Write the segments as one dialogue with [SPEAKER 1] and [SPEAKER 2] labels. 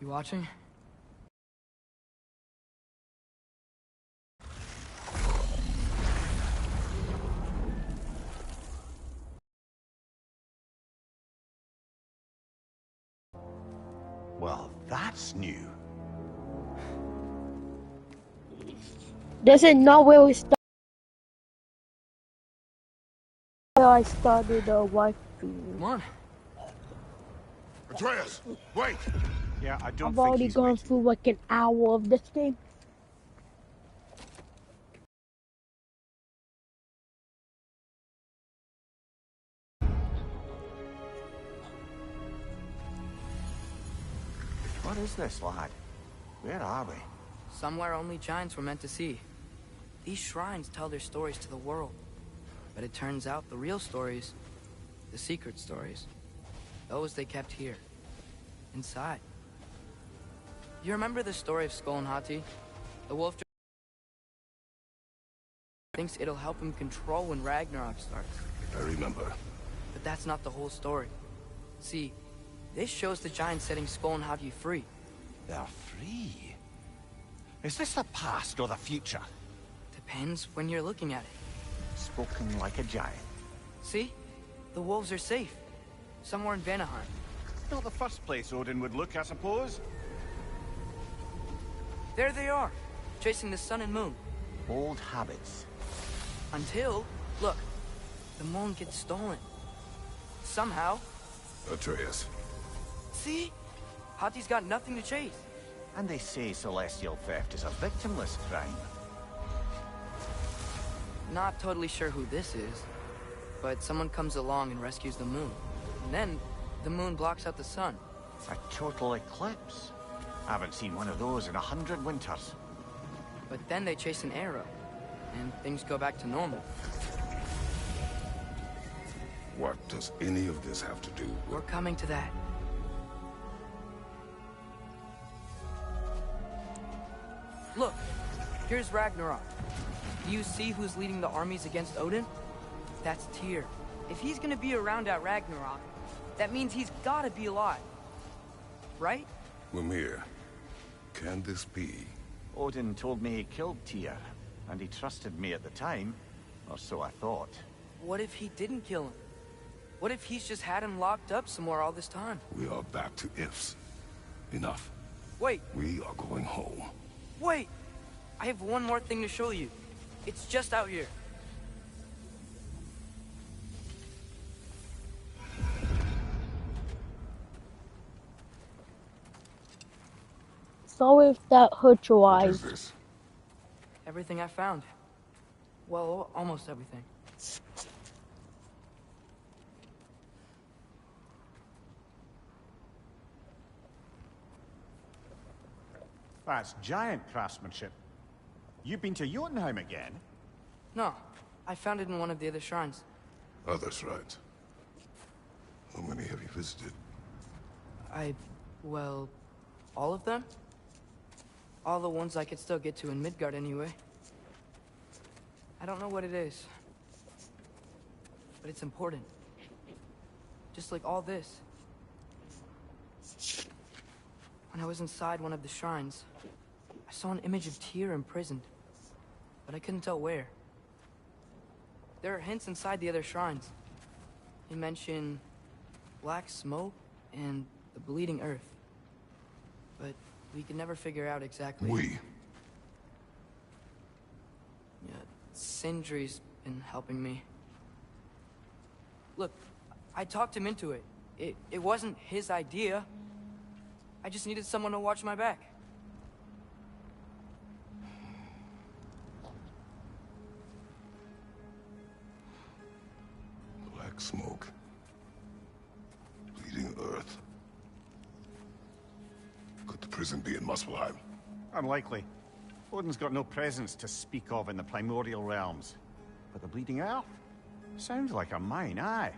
[SPEAKER 1] You watching?
[SPEAKER 2] Well, that's new.
[SPEAKER 3] This is not where we started. I started a wife.
[SPEAKER 1] Come on.
[SPEAKER 4] Atreus, wait!
[SPEAKER 2] Yeah, I don't
[SPEAKER 3] I've
[SPEAKER 2] think
[SPEAKER 3] already
[SPEAKER 2] he's
[SPEAKER 3] gone
[SPEAKER 2] waiting.
[SPEAKER 3] through like an hour of this game.
[SPEAKER 2] What is this, lad? Where are we?
[SPEAKER 1] Somewhere only giants were meant to see. These shrines tell their stories to the world. But it turns out the real stories, the secret stories, those they kept here, inside. You remember the story of Skull and Hati? The wolf thinks it'll help him control when Ragnarok starts.
[SPEAKER 4] I remember.
[SPEAKER 1] But that's not the whole story. See, this shows the giants setting Skull and Hati free.
[SPEAKER 2] They're free. Is this the past or the future?
[SPEAKER 1] Depends when you're looking at it.
[SPEAKER 2] Spoken like a giant.
[SPEAKER 1] See? The wolves are safe. Somewhere in Vanaheim.
[SPEAKER 2] Not the first place Odin would look, I suppose.
[SPEAKER 1] There they are, chasing the sun and moon.
[SPEAKER 2] Old habits.
[SPEAKER 1] Until, look, the moon gets stolen. Somehow.
[SPEAKER 4] Atreus.
[SPEAKER 1] See? Hati's got nothing to chase.
[SPEAKER 2] And they say celestial theft is a victimless crime.
[SPEAKER 1] Not totally sure who this is, but someone comes along and rescues the moon. And then, the moon blocks out the sun.
[SPEAKER 2] A total eclipse. I haven't seen one of those in 100 winters.
[SPEAKER 1] But then they chase an arrow, and things go back to normal.
[SPEAKER 4] What does any of this have to do with...
[SPEAKER 1] We're coming to that. Look, here's Ragnarok. Do you see who's leading the armies against Odin? That's Tyr. If he's gonna be around at Ragnarok, that means he's gotta be alive. Right?
[SPEAKER 4] Mimir, can this be?
[SPEAKER 2] Odin told me he killed Tyr, and he trusted me at the time, or so I thought.
[SPEAKER 1] What if he didn't kill him? What if he's just had him locked up somewhere all this time?
[SPEAKER 4] We are back to ifs. Enough.
[SPEAKER 1] Wait,
[SPEAKER 4] We are going home.
[SPEAKER 1] wait! I have one more thing to show you. It's just out here.
[SPEAKER 3] Sorry if that hurt your
[SPEAKER 4] What is
[SPEAKER 3] eyes.
[SPEAKER 4] this?
[SPEAKER 1] Everything I found. Well, almost everything.
[SPEAKER 2] That's giant craftsmanship. You've been to Jotunheim again?
[SPEAKER 1] No, I found it in one of the other shrines.
[SPEAKER 4] Other shrines. How many have you visited?
[SPEAKER 1] Well, all of them? All the ones I could still get to in Midgard anyway. I don't know what it is. But it's important. Just like all this. When I was inside one of the shrines, I saw an image of Tyr imprisoned. But I couldn't tell where. There are hints inside the other shrines. They mention black smoke and the bleeding earth. But we could never figure out exactly.
[SPEAKER 4] We.
[SPEAKER 1] Yeah, Sindri's been helping me. Look, I talked him into it. It wasn't his idea. I just needed someone to watch my back.
[SPEAKER 4] Black smoke. Bleeding earth. Could the prison be in Muspelheim?
[SPEAKER 2] Unlikely. Odin's got no presence to speak of in the primordial realms. But the Bleeding Earth? Sounds like a mine, aye.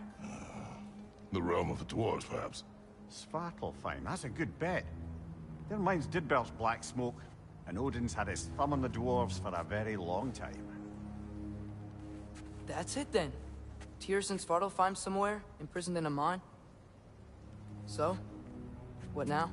[SPEAKER 4] The realm of the dwarves, perhaps.
[SPEAKER 2] Svartalfheim, that's a good bet. Their mines did belch black smoke, and Odin's had his thumb on the dwarves for a very long time.
[SPEAKER 1] That's it then. Tyr's in Svartalfheim somewhere, imprisoned in a mine. So, what now?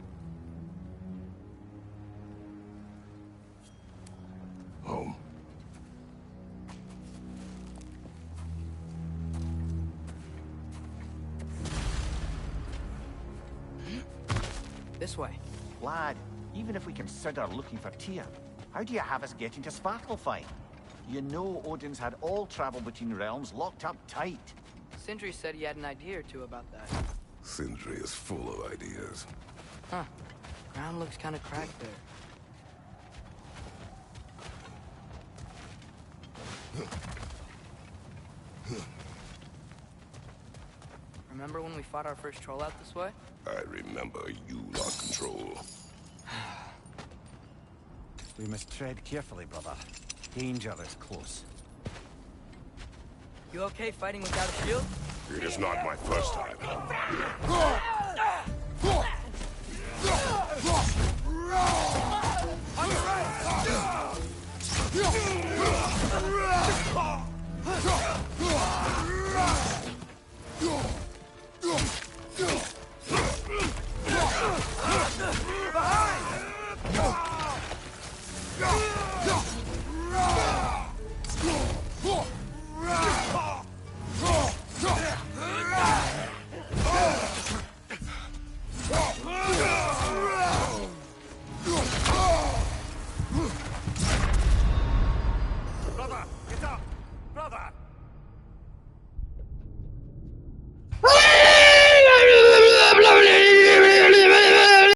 [SPEAKER 1] This way.
[SPEAKER 2] Lad, even if we consider looking for Tyr, how do you have us getting to Svartalfheim? You know Odin's had all travel between realms locked up tight.
[SPEAKER 1] Sindri said he had an idea or two about that.
[SPEAKER 4] Sindri is full of ideas.
[SPEAKER 1] Huh. Ground looks kind of cracked there. Remember when we fought our first troll out this way?
[SPEAKER 4] I remember you lost control.
[SPEAKER 2] We must tread carefully, brother. Danger is close.
[SPEAKER 1] You okay fighting without a shield?
[SPEAKER 4] It is not my first time.
[SPEAKER 1] On your right!